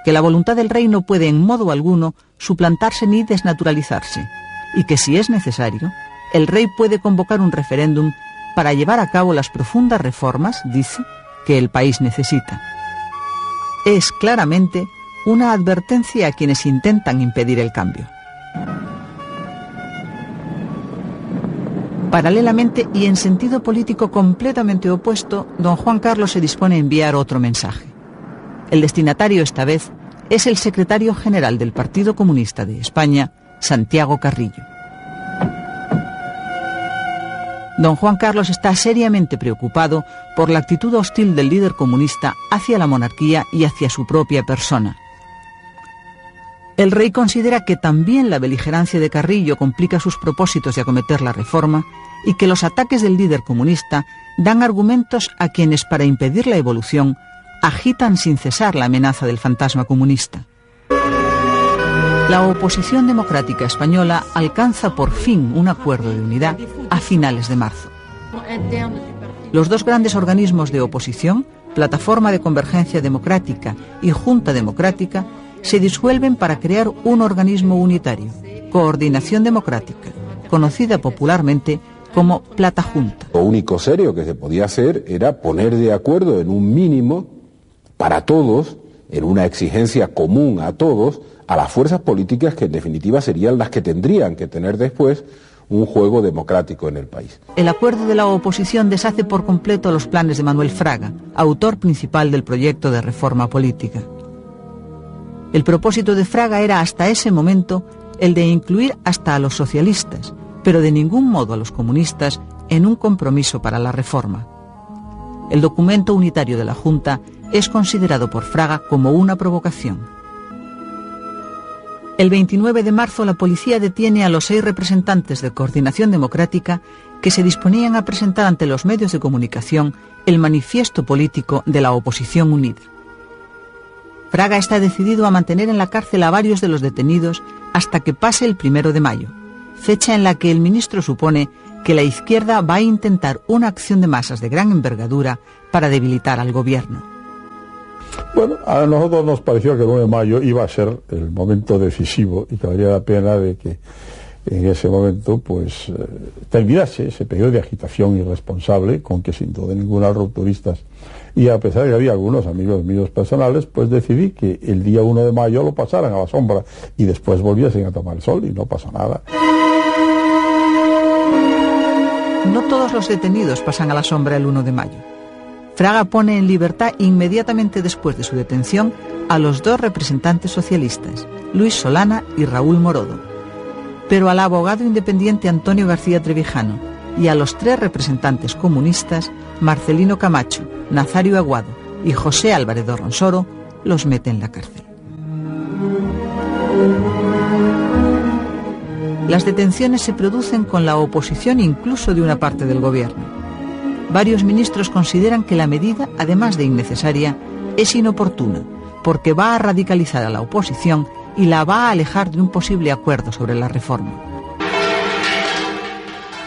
Speaker 2: que la voluntad del rey no puede en modo alguno suplantarse ni desnaturalizarse, y que si es necesario, el rey puede convocar un referéndum para llevar a cabo las profundas reformas, dice, que el país necesita. Es claramente una advertencia a quienes intentan impedir el cambio. Paralelamente y en sentido político completamente opuesto, don Juan Carlos se dispone a enviar otro mensaje. El destinatario esta vez es el secretario general del Partido Comunista de España, Santiago Carrillo. Don Juan Carlos está seriamente preocupado por la actitud hostil del líder comunista hacia la monarquía y hacia su propia persona. El rey considera que también la beligerancia de Carrillo complica sus propósitos de acometer la reforma y que los ataques del líder comunista dan argumentos a quienes, para impedir la evolución, agitan sin cesar la amenaza del fantasma comunista. La oposición democrática española alcanza por fin un acuerdo de unidad a finales de marzo. Los dos grandes organismos de oposición, Plataforma de Convergencia Democrática y Junta Democrática, se disuelven para crear un organismo unitario, Coordinación Democrática, conocida popularmente como Platajunta.
Speaker 7: Lo único serio que se podía hacer era poner de acuerdo en un mínimo para todos, en una exigencia común a todos, a las fuerzas políticas que en definitiva serían las que tendrían que tener después un juego democrático en el país.
Speaker 2: El acuerdo de la oposición deshace por completo los planes de Manuel Fraga, autor principal del proyecto de reforma política. El propósito de Fraga era hasta ese momento el de incluir hasta a los socialistas, pero de ningún modo a los comunistas, en un compromiso para la reforma. El documento unitario de la Junta es considerado por Fraga como una provocación. El 29 de marzo la policía detiene a los 6 representantes de Coordinación Democrática que se disponían a presentar ante los medios de comunicación el manifiesto político de la oposición unida. Fraga está decidido a mantener en la cárcel a varios de los detenidos hasta que pase el 1 de mayo, fecha en la que el ministro supone que la izquierda va a intentar una acción de masas de gran envergadura para debilitar al gobierno.
Speaker 19: Bueno, a nosotros nos pareció que el 1 de mayo iba a ser el momento decisivo y que valía la pena de que en ese momento pues terminase ese periodo de agitación irresponsable con que sin duda ninguna los rupturistas, y a pesar de que había algunos amigos míos personales, pues decidí que el día 1 de mayo lo pasaran a la sombra y después volviesen a tomar el sol y no pasa nada.
Speaker 2: No todos los detenidos pasan a la sombra el 1 de mayo. Fraga pone en libertad inmediatamente después de su detención a los 2 representantes socialistas, Luis Solana y Raúl Morodo, pero al abogado independiente Antonio García Trevijano y a los 3 representantes comunistas, Marcelino Camacho, Nazario Aguado y José Álvarez de Ronsoro, los mete en la cárcel. Las detenciones se producen con la oposición incluso de una parte del gobierno. Varios ministros consideran que la medida, además de innecesaria, es inoportuna, porque va a radicalizar a la oposición y la va a alejar de un posible acuerdo sobre la reforma.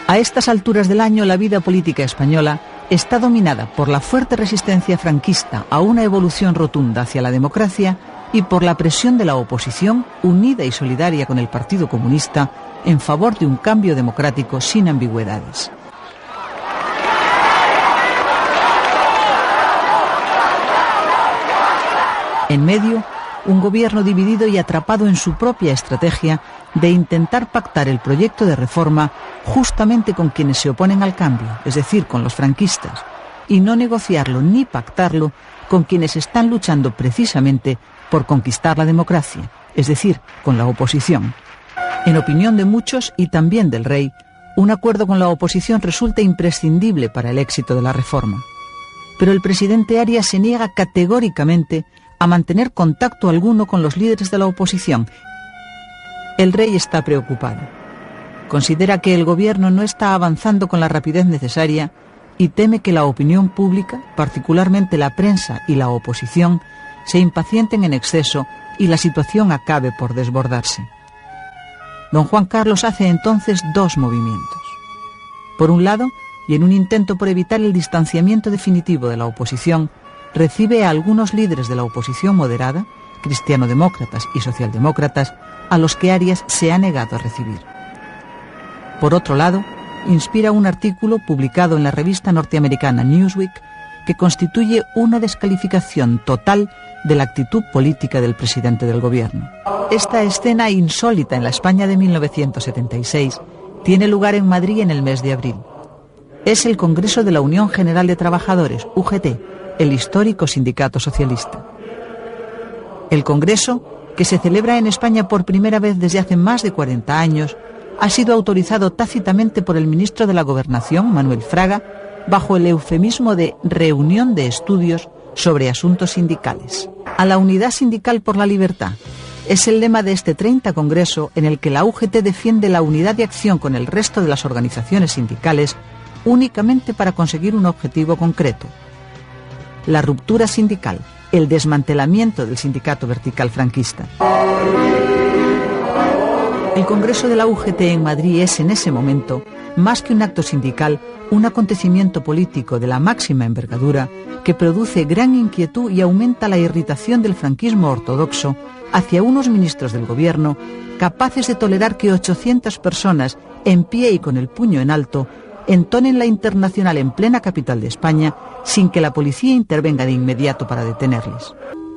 Speaker 2: A estas alturas del año, la vida política española está dominada por la fuerte resistencia franquista a una evolución rotunda hacia la democracia y por la presión de la oposición, unida y solidaria con el Partido Comunista, en favor de un cambio democrático sin ambigüedades. En medio, un gobierno dividido y atrapado en su propia estrategia de intentar pactar el proyecto de reforma justamente con quienes se oponen al cambio, es decir, con los franquistas, y no negociarlo ni pactarlo con quienes están luchando precisamente por conquistar la democracia, es decir, con la oposición. En opinión de muchos y también del rey, un acuerdo con la oposición resulta imprescindible para el éxito de la reforma. Pero el presidente Arias se niega categóricamente a mantener contacto alguno con los líderes de la oposición. El rey está preocupado. Considera que el gobierno no está avanzando con la rapidez necesaria y teme que la opinión pública, particularmente la prensa y la oposición, se impacienten en exceso y la situación acabe por desbordarse. Don Juan Carlos hace entonces 2 movimientos. Por un lado, y en un intento por evitar el distanciamiento definitivo de la oposición, recibe a algunos líderes de la oposición moderada, cristianodemócratas y socialdemócratas, a los que Arias se ha negado a recibir. Por otro lado, inspira un artículo publicado en la revista norteamericana Newsweek que constituye una descalificación total de la actitud política del presidente del gobierno. Esta escena insólita en la España de 1976 tiene lugar en Madrid en el mes de abril. Es el Congreso de la Unión General de Trabajadores, UGT, el histórico sindicato socialista. El Congreso, que se celebra en España por primera vez desde hace más de 40 años, ha sido autorizado tácitamente por el ministro de la Gobernación, Manuel Fraga, bajo el eufemismo de Reunión de Estudios sobre Asuntos Sindicales. A la unidad sindical por la libertad es el lema de este 30 Congreso, en el que la UGT defiende la unidad de acción con el resto de las organizaciones sindicales únicamente para conseguir un objetivo concreto: la ruptura sindical, el desmantelamiento del sindicato vertical franquista. El Congreso de la UGT en Madrid es en ese momento, más que un acto sindical, un acontecimiento político de la máxima envergadura que produce gran inquietud y aumenta la irritación del franquismo ortodoxo hacia unos ministros del gobierno capaces de tolerar que 800 personas, en pie y con el puño en alto, entonen la Internacional en plena capital de España sin que la policía intervenga de inmediato para detenerles.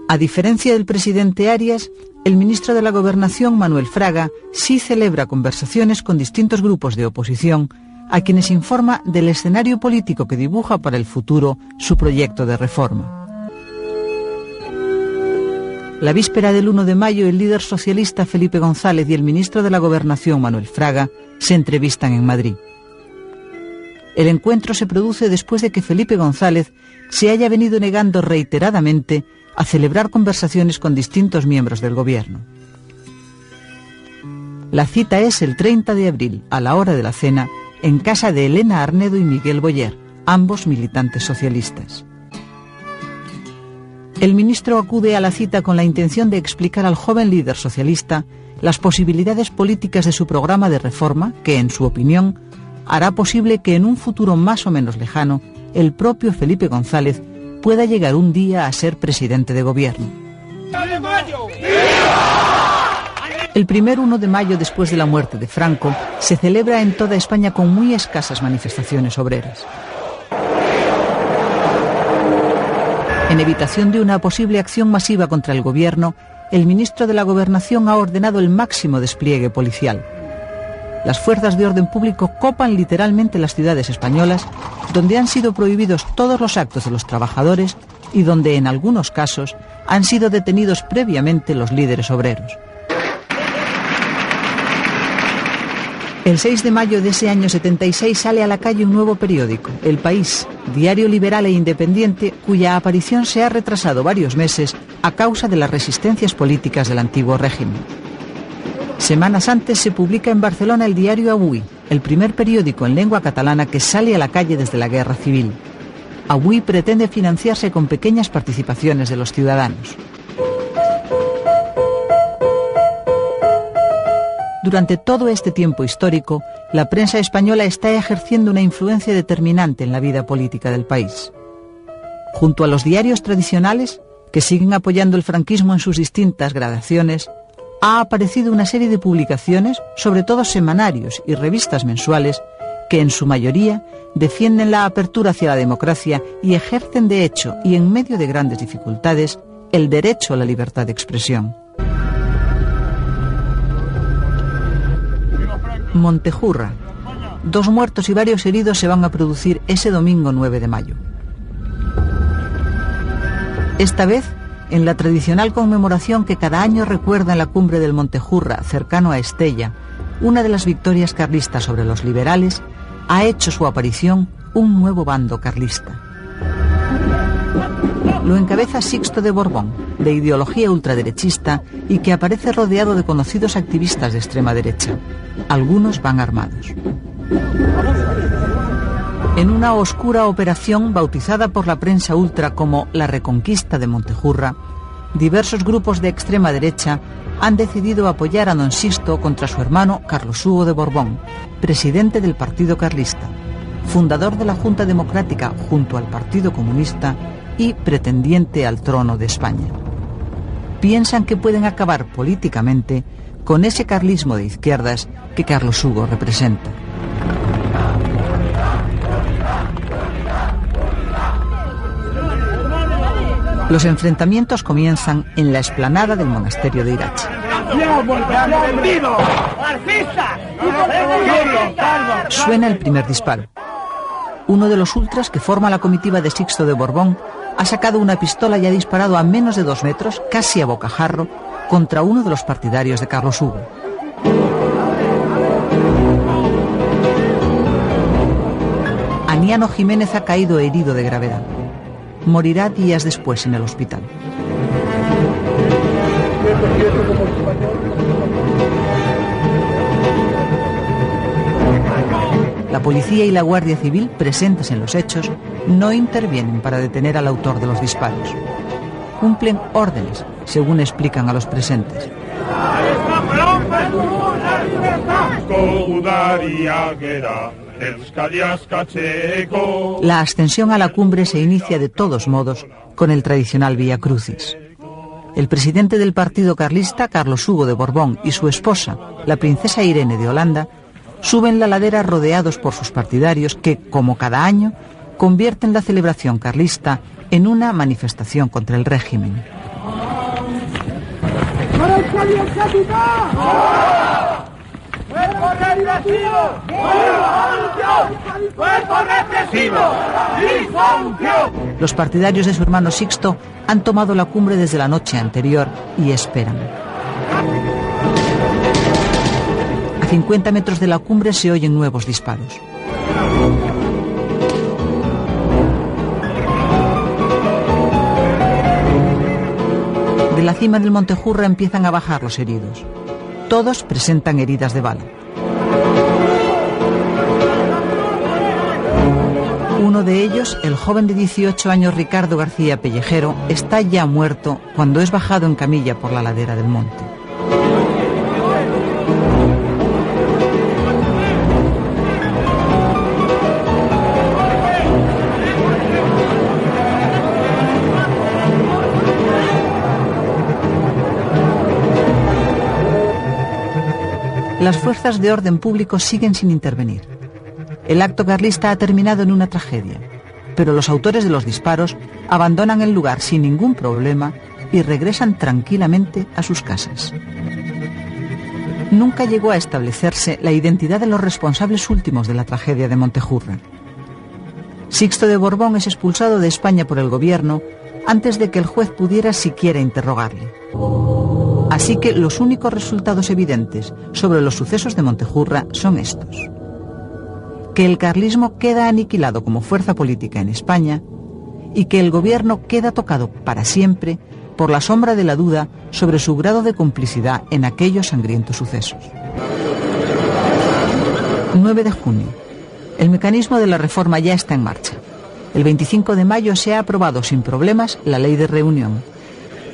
Speaker 2: A diferencia del presidente Arias, el ministro de la Gobernación, Manuel Fraga, sí celebra conversaciones con distintos grupos de oposición, a quienes informa del escenario político que dibuja para el futuro su proyecto de reforma. La víspera del 1 de mayo, el líder socialista Felipe González y el ministro de la Gobernación, Manuel Fraga, se entrevistan en Madrid. El encuentro se produce después de que Felipe González se haya venido negando reiteradamente a celebrar conversaciones con distintos miembros del gobierno. La cita es el 30 de abril, a la hora de la cena, en casa de Elena Arnedo y Miguel Boyer, ambos militantes socialistas. El ministro acude a la cita con la intención de explicar al joven líder socialista las posibilidades políticas de su programa de reforma que, en su opinión, hará posible que en un futuro más o menos lejano el propio Felipe González pueda llegar un día a ser presidente de gobierno. El primer 1 de mayo, después de la muerte de Franco, se celebra en toda España con muy escasas manifestaciones obreras. En evitación de una posible acción masiva contra el gobierno, el ministro de la Gobernación ha ordenado el máximo despliegue policial. Las fuerzas de orden público copan literalmente las ciudades españolas, donde han sido prohibidos todos los actos de los trabajadores y donde, en algunos casos, han sido detenidos previamente los líderes obreros. El 6 de mayo de ese año 76 sale a la calle un nuevo periódico, El País, diario liberal e independiente, cuya aparición se ha retrasado varios meses a causa de las resistencias políticas del antiguo régimen. Semanas antes se publica en Barcelona el diario Avui, el primer periódico en lengua catalana que sale a la calle desde la Guerra Civil. Avui pretende financiarse con pequeñas participaciones de los ciudadanos. Durante todo este tiempo histórico, la prensa española está ejerciendo una influencia determinante en la vida política del país. Junto a los diarios tradicionales, que siguen apoyando el franquismo en sus distintas gradaciones, ha aparecido una serie de publicaciones, sobre todo semanarios y revistas mensuales, que en su mayoría defienden la apertura hacia la democracia y ejercen de hecho, y en medio de grandes dificultades, el derecho a la libertad de expresión. Montejurra. 2 muertos y varios heridos se van a producir ese domingo 9 de mayo. Esta vez, en la tradicional conmemoración que cada año recuerda en la cumbre del Montejurra, cercano a Estella, una de las victorias carlistas sobre los liberales, ha hecho su aparición un nuevo bando carlista. Lo encabeza Sixto de Borbón, de ideología ultraderechista y que aparece rodeado de conocidos activistas de extrema derecha. Algunos van armados. En una oscura operación bautizada por la prensa ultra como la Reconquista de Montejurra, diversos grupos de extrema derecha han decidido apoyar a don Sixto contra su hermano Carlos Hugo de Borbón, presidente del Partido Carlista, fundador de la Junta Democrática junto al Partido Comunista y pretendiente al trono de España. Piensan que pueden acabar políticamente con ese carlismo de izquierdas que Carlos Hugo representa. Los enfrentamientos comienzan en la explanada del monasterio de Irache. Suena el primer disparo. Uno de los ultras que forma la comitiva de Sixto de Borbón ha sacado una pistola y ha disparado a menos de 2 metros, casi a bocajarro, contra uno de los partidarios de Carlos Hugo. Aniano Jiménez ha caído herido de gravedad. Morirá días después en el hospital. La policía y la Guardia Civil, presentes en los hechos, no intervienen para detener al autor de los disparos. Cumplen órdenes, según explican a los presentes. La ascensión a la cumbre se inicia de todos modos con el tradicional Vía Crucis. El presidente del partido carlista, Carlos Hugo de Borbón, y su esposa, la princesa Irene de Holanda, suben la ladera rodeados por sus partidarios que, como cada año, convierten la celebración carlista en una manifestación contra el régimen.
Speaker 10: ¡Cuerpo represivo! ¡Cuerpo represivo!
Speaker 2: Los partidarios de su hermano Sixto han tomado la cumbre desde la noche anterior y esperan. A 50 metros de la cumbre se oyen nuevos disparos. De la cima del Monte Jurra empiezan a bajar los heridos. Todos presentan heridas de bala. Uno de ellos, el joven de 18 años Ricardo García Pellejero, está ya muerto cuando es bajado en camilla por la ladera del monte. Las fuerzas de orden público siguen sin intervenir. El acto carlista ha terminado en una tragedia, pero los autores de los disparos abandonan el lugar sin ningún problema y regresan tranquilamente a sus casas. Nunca llegó a establecerse la identidad de los responsables últimos de la tragedia de Montejurra. Sixto de Borbón es expulsado de España por el gobierno antes de que el juez pudiera siquiera interrogarle. Así que los únicos resultados evidentes sobre los sucesos de Montejurra son estos: que el carlismo queda aniquilado como fuerza política en España y que el gobierno queda tocado para siempre por la sombra de la duda sobre su grado de complicidad en aquellos sangrientos sucesos. 9 de junio. El mecanismo de la reforma ya está en marcha. El 25 de mayo se ha aprobado sin problemas la ley de reunión.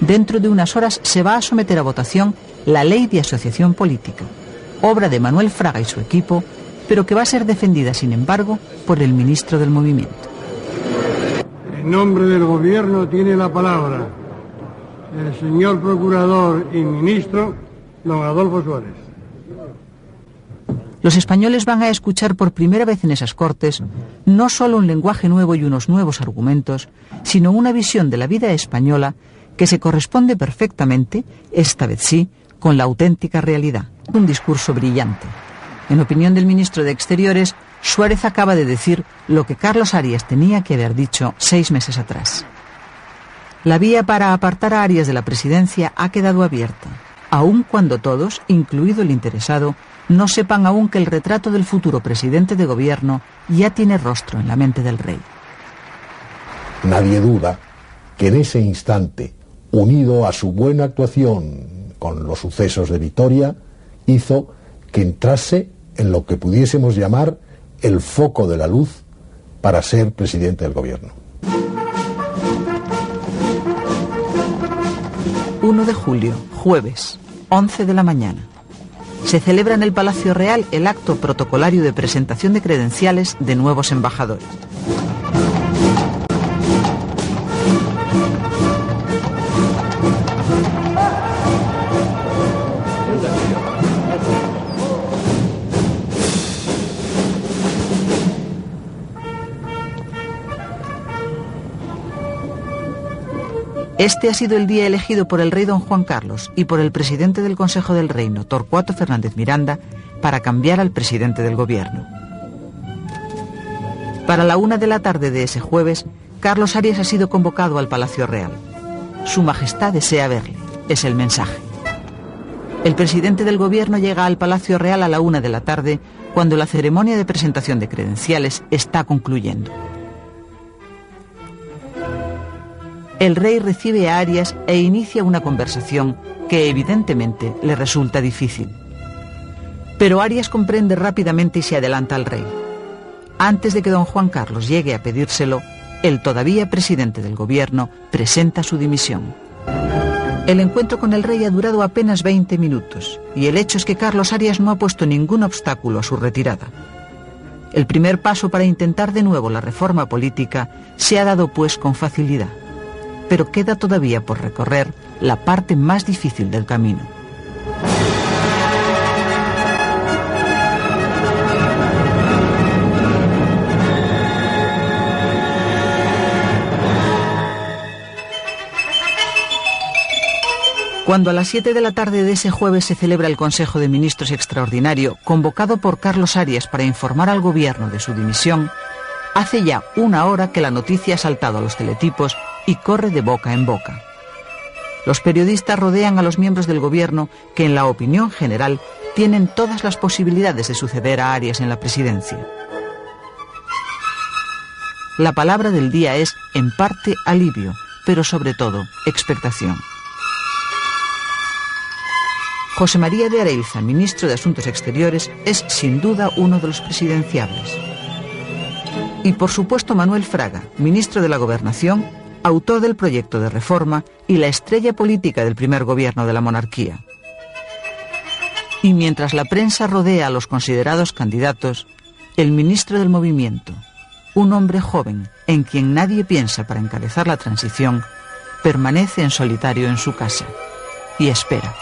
Speaker 2: Dentro de unas horas se va a someter a votación la ley de asociación política, obra de Manuel Fraga y su equipo, pero que va a ser defendida, sin embargo, por el ministro del movimiento.
Speaker 20: En nombre del gobierno tiene la palabra el señor procurador y ministro, don Adolfo Suárez.
Speaker 2: Los españoles van a escuchar por primera vez en esas Cortes no solo un lenguaje nuevo y unos nuevos argumentos, sino una visión de la vida española que se corresponde perfectamente, esta vez sí, con la auténtica realidad. Un discurso brillante. En opinión del ministro de Exteriores, Suárez acaba de decir lo que Carlos Arias tenía que haber dicho 6 meses atrás. La vía para apartar a Arias de la presidencia ha quedado abierta, aun cuando todos, incluido el interesado, no sepan aún que el retrato del futuro presidente de gobierno ya tiene rostro en la mente del rey.
Speaker 21: Nadie duda que en ese instante, unido a su buena actuación con los sucesos de Vitoria, hizo que entrase en lo que pudiésemos llamar el foco de la luz para ser presidente del gobierno.
Speaker 2: 1 de julio, jueves, 11 de la mañana. Se celebra en el Palacio Real el acto protocolario de presentación de credenciales de nuevos embajadores. Este ha sido el día elegido por el rey don Juan Carlos y por el presidente del Consejo del Reino, Torcuato Fernández Miranda, para cambiar al presidente del gobierno. Para la 1 de la tarde de ese jueves, Carlos Arias ha sido convocado al Palacio Real. Su Majestad desea verle, es el mensaje. El presidente del gobierno llega al Palacio Real a la 1 de la tarde, cuando la ceremonia de presentación de credenciales está concluyendo. El rey recibe a Arias e inicia una conversación que evidentemente le resulta difícil. Pero Arias comprende rápidamente y se adelanta al rey. Antes de que don Juan Carlos llegue a pedírselo, el todavía presidente del gobierno presenta su dimisión. El encuentro con el rey ha durado apenas 20 minutos y el hecho es que Carlos Arias no ha puesto ningún obstáculo a su retirada. El primer paso para intentar de nuevo la reforma política se ha dado pues con facilidad, pero queda todavía por recorrer la parte más difícil del camino. Cuando a las 7 de la tarde de ese jueves se celebra el Consejo de Ministros extraordinario, convocado por Carlos Arias para informar al gobierno de su dimisión, hace ya 1 hora que la noticia ha saltado a los teletipos y corre de boca en boca. Los periodistas rodean a los miembros del gobierno que, en la opinión general, tienen todas las posibilidades de suceder a Arias en la presidencia. La palabra del día es, en parte, alivio, pero sobre todo, expectación. José María de Areilza, ministro de Asuntos Exteriores, es sin duda uno de los presidenciables. Y por supuesto Manuel Fraga, ministro de la Gobernación, autor del proyecto de reforma y la estrella política del primer gobierno de la monarquía. Y mientras la prensa rodea a los considerados candidatos, el ministro del Movimiento, un hombre joven en quien nadie piensa para encabezar la transición, permanece en solitario en su casa y espera.